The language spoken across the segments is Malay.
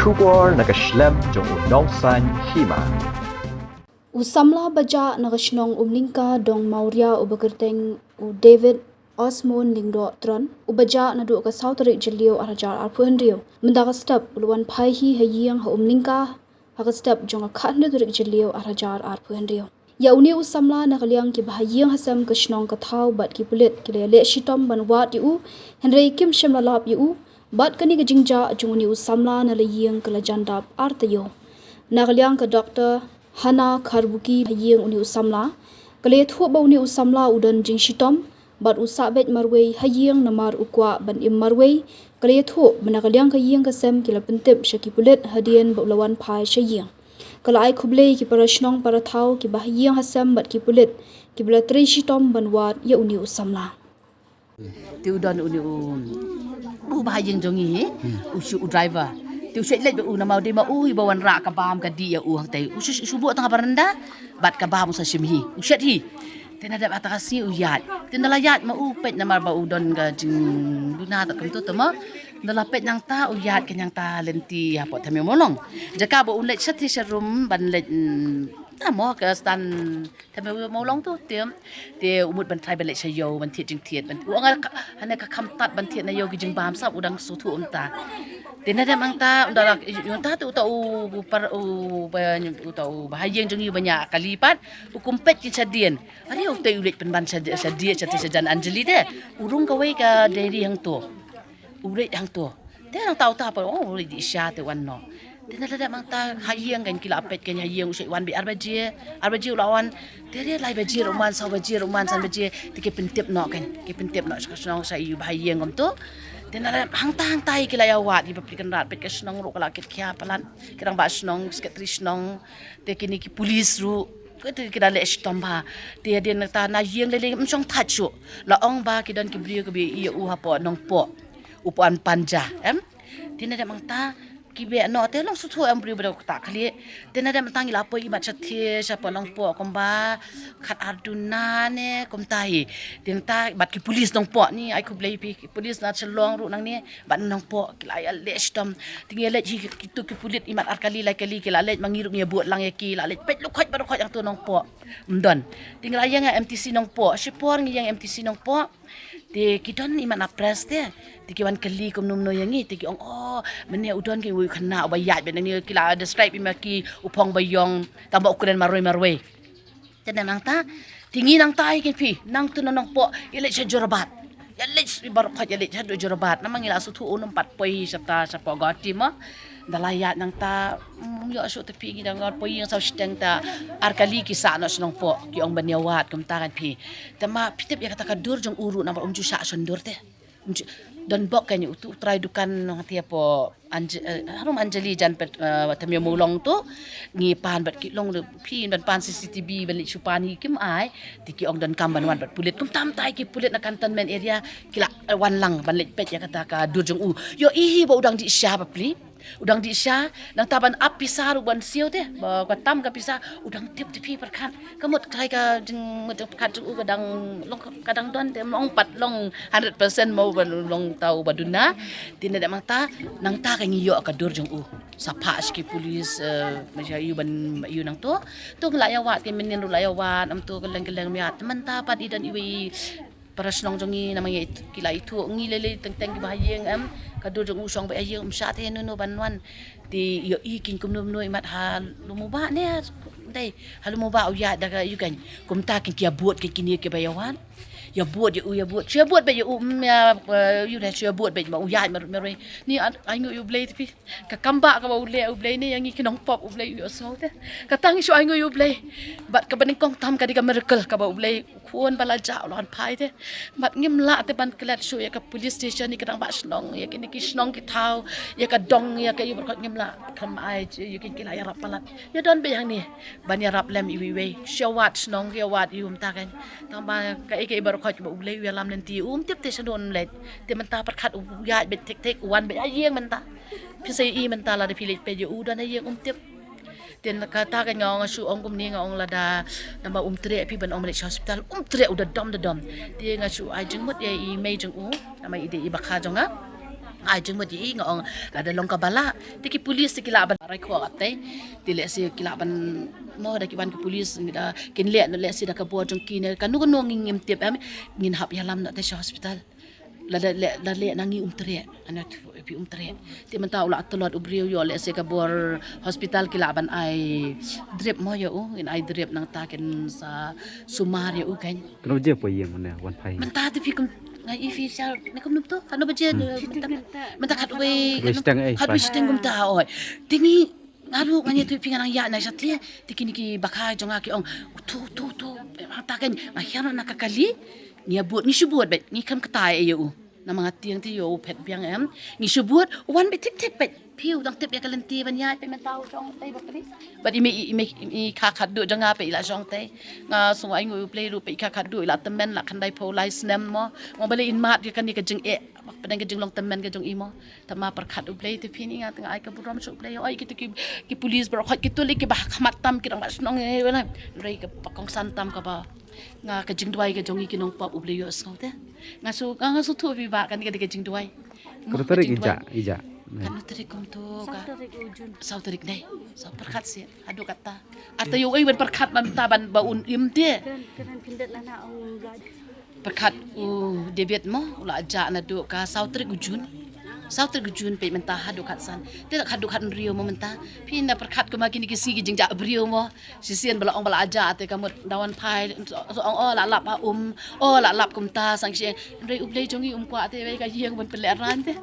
Shubor nakaslem jong unongsan Hima. Samla baja nagashnong Umlyngka dong Maurya ubagerteng David Osmond lingdo tron ubaja nadu ka sautari jelio arajar arpuhenrio mendaga step uluan Phai hi Ïing ha Umlyngka ha step jong khatne durik jelio arajar arpuhenrio ya uni Samla nakaliang ki Bahaïing Hasem kashnong ka thau bat ki pulit ki le shitom ban wat yu Henry Kim shemla lap yu bat kani ka jingja jong uni Samla na le Ïing kala jandap artayo nakaliang ka Dr. Hana Karbuki Ïing uni Samla kale thu ba uni Samla udan jing shitom bat usabet marway Ïing namar ukwa ban im marway kale thu menakaliang ka Ïing ka sem kila pentip shaki pulit hadien ba ulawan Phai Ïing kala ai khublei ki parashnong para thau ki Bahaïing Hasem bat ki pulit ki bla tri shitom ban wat ya uni Samla Tiu don uni Bahaïing jongi usu driver tiu syek let u na mau de mau ibawan ra ka bam ka dia u hang tai usu subu tang baranda bat ka bam sa shimhi usyet hi tena da atasi u yat tena la yat ma u pet na mar ba u don ga jing duna ta kam tu tama dala pet nang ta u yat kenyang ta lenti apa tame molong jaka ba u let sati serum ban let ta mo ka stan tame molong tu tiam te umut ban trai ban let sayo ban thiet jing thiet ban u anga hane ka kham tat ban thiet na yo gi jing bam sap udang su thu ta Tena ada mangta undara yunta tu tau par tau Bahaïing jongi banyak kalipat ukumpet ki sadien ari u tei ulet penban sadia chati sajan Anjali de urung kawai ka dairy hang tu ulet hang tu te nang tau ta pa ulet di sya te wan no tena ada mangta Bahaïing kan kila apet kan Bahaïing usai wan bi arbaji lawan tere lai baji roman sa baji roman san baji tike pentip no kan ke pentip no sakasong sa yu Bahaïing kom tu Tena hang tai kila ya wat iba plikan rat pet kasnong ro kala kit kya palan kirang ba snong sketrisnong te kini ki police ru kita le stomba te dia ta na Ïing le msong thachu la ong ba kidan ki brio ki bi i u ha po nong po upan panja tena da mangta ki be no te long su thu am brio ba ta khali tena da mantang ila po i ma chathi sa po nong po komba khat arduna ne kom tai tena ta bat ki police nong po ni ai khu blai pi police na chelong ru nang ni bat nong po kila ya le stom tingi le ji ki tu ki pulit imat arkali lai kali kila le mangiruk ni buat lang ya ki la le pet lu khot ba khot yang tu nong po mdon tinggal yang MTC nong po sipor ngi yang MTC nong po te kidon iman na press te tiki wan kali kom nom no yangi tiki ong mene udon ki wi khana ba yat ben ni kila describe imaki upong bayong tamba ukuran maroi tena nang ta tingi nang tai kin pi nang tu nong po ile cha jorabat ya le bar khat ya le cha jorabat namang ila su thu unum pat poi sapta sapo gati ma dalayat nang ta yo asu tepi gi dang poi yang sau steng ta arkali ki sa no snong po ki ong banyawat kum ta kan pi tama pitip ya kata ka dur jong uru na umju sa sondur te don bok kan utu try dukan hati apa harum Anjali jan pet tamya mulong tu ngi pan bat ki long pi dan pan CCTV balik supani kim ai tiki ong dan kamban wan bat pulit kum tam tai ki pulit na cantonment area kila wan lang balik pet ya kata ka dur jong u yo ihi ba udang di sya ba pli udang di sya nang taban ap pisar uban siu te ba tam ka pisar udang tip tipi perkan kamut kai ka jeng perkan u kadang don te long pat long 100% mau long tau baduna tina da mangta nang ta ka ngiyo ka dur jong u sapa ski polis masya yu ban yu nang to la ya wat ke menen ru la ya wat am to geleng miat teman ta pat idan iwi parasnong jongi namanya kila itu ngilele teng Bahaïing kadu jong usong ba Ïing sha the no banwan ti yo ikin kum no imat ha lumuba ne dai halumuba u ya daga yu kan kum ta kin kia buat kin kini ke bayawan ya buat ya buat sia buat ba ya yu da sia buat ba ma u ya mer ni ai ngu yu blai ti ka kamba ka ba u blai ni yang ikin ong pop u blai yu so te ka tang shu ai ngu yu blai bat ka baning kong tam ka di ka miracle ka ba u blai kuon bala ja lon Phai te bat ngim la te ban klat shu ya ka police station ni kadang ba snong ya kini ki snong ki thau ya ka dong ya ka yu bar ngim la kam ai yu kin kila ya rap palat ya don be yang ni ban ya rap lem iwi we shawat snong ya wat yu ta kan tamba ka ke bar khot ba ulei ya lam lenti tip te sadon let te man ta par khat u ya be tek wan be Ïing man ta pi sei I man ta la de pilit pe yu dan Ïing tip ten kata kan ngong asu ong kum ni ngong lada namba tre pi ban ong malik hospital tre udah dom dia ngasu ai jeng mut ya I mei jeng u nama ide I bakha jonga ai jeng ma di ngong ada long kabala tiki polis tiki laban rai ko atte ti le si kilaban mo da kiban ke polis da kin le no le si da ka bo jong kin kan nu no ngim tiep am ngin hap yalam na te hospital la le nangi tre anak pi tre ti man ta ula telot ubrio yo le si ka bor hospital kilaban ai drip mo yo in ai drip nang ta ken sa sumar yo kan Kenapa je po Ïing mana wan Phai. man ta ti pi kum ngai official ne kum nup to kan ba je man ta khat we hat we steng kum ta oi tingi ngaru ngani tu pi ngang ya na satlia tikini ki bakha jonga ki ong tu ta kan akhirnya nak kali ni buat ni subut bet ni kam katai yo na mga tiang ti yo pet piang em ni subut wan bet tik bet piu dang tip ya kalenti ban ya pe man tau jong tai bakri bat i kha khat du jonga pe ila jong tai nga so ai ngui play ru pe kha khat du ila temen la kan dai po lai snem mo bale in mat ya kan ni ka jeng e padang ka jeng long temen ka jong imo tama par khat u play ti pini nga tang ai ka buram so play oi ki police bar khat ki tu li ki bah khamat tam ki dang ba snong e wala rei ka pakong santam ka ba nga ka jing duai ka jong i kinong pop u play yo so te nga so tu bi ba kan ka jing duai Kalau tarik ija. kan tarik kum tu ka sau tarik dai sau perkat si adu kata atau yo ai ban perkat man taban ba un im te Kan pindat lana ang blood. perkat u debit mo ula aja na du ka sau tarik ujun sau tarik ujun pe mentah adu kat san te tak adu kat rio mo mentah pin na perkat ko makin ki sigi jing ja brio mo sisian bala ong bala aja te kamut dawan Phai so ong la lap la lap kum ta sang si rei ublei jongi kwa te bai ka hiang ban peleran te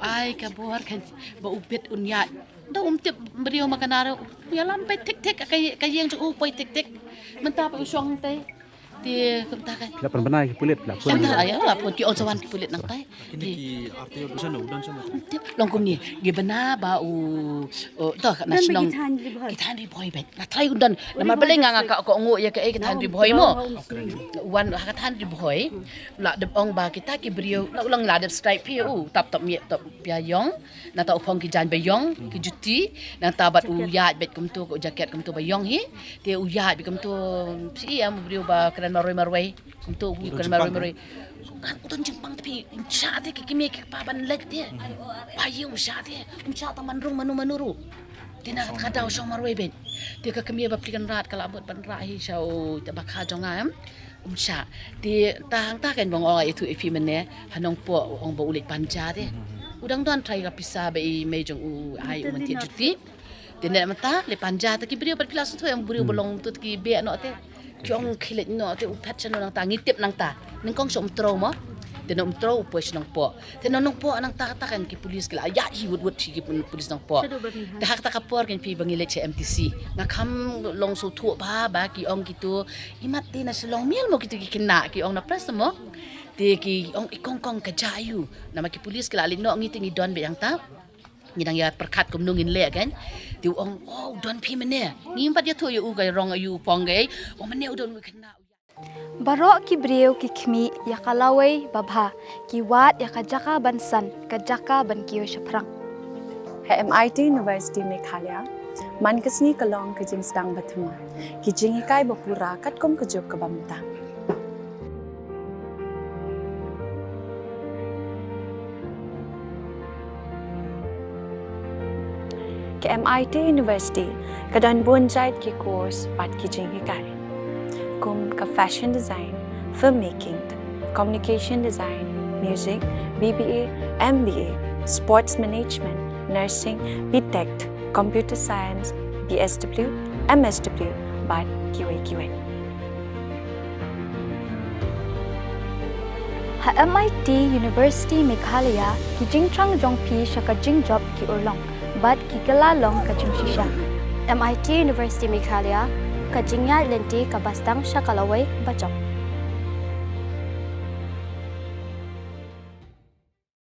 ai ka bor kan ba ubet unya da tip brio makanara ya lampai tik ka hiang jo upoi tik mentah pa usong te ti kumta kan Lapan benai ki pulit la pun. Entah ayah lah pun ki on sawan ki pulit nang tai. Ini ki artinya bisa na udan sama. Long kum ni gibana ba u toh na silong Kitan di boy. kitan ri boy bet. Na try undan na marbeleng nga ka ko ngo ya ka kitan ri boy mo. Wan kitan ri boy la de ong ba kita ki brio la ulang la de stripe pi u tap mi tap pia yong na ta upong ki jan ba yong ki juti na ta bat u ya bet kum tu ko jaket kum tu ba yong hi te u ya bi kum tu si am brio ba kran maroi untuk bukan maroi kan uton jempang tapi chat ke kimi ke paban leg dia Bahaïing chat dia chat taman rung manu tina kadau syong maroi ben dia ke kimi ba plikan rat kala bot ban ra hi shau ta bakha jongam chat di tang ta kan bong oi itu ipi mene hanong po ong ba ulit panja dia udang don try ka pisa ba i mejong u ai u menti juti tina mata le panja ta ki brio per pilas tu yang brio bolong tu ki be no te chong khilet no te uphat chano nang ta ngitip nang ta ning kong som tro mo te nom tro pues nang po te nong po nang ta kan ki police kila ya hi wut ki police nang po te hak ta ka por kan pi bangile che MTC nga kham long so thu ba ki ong kitu imat te na silong miel mo kitu ki kina ki ong na press mo te ki ong ikong ka jayu na ma ki police kila lin no ngiting i don be yang ta ngidang ya perkat kum nungin le kan ti ong don pi mene ngim pat ya thu yu ga rong ayu pong ge o mene udon wi khna Barok ki brio ki khmi ya kalawai babha ki wat ya kajaka bansan kajaka ban kiyo shaprang. MIT University Meghalaya mankasni kalong kajing sedang bathuma ki jingikai bapura katkom kajop kabamta. Ke MIT University kadan bonjait ki course pat ki jingikai kum ka fashion design, filmmaking, communication design, music, BBA, MBA, sports management, nursing, BTech, computer science, BSW, MSW, but QA. Ha MIT University Meghalaya ki jingtrang jongpi shaka jingjop ki urlong but ki kalalong ka jingshisha. MIT University Meghalaya ka jingyai lenti ka bastang shakalawai bachok.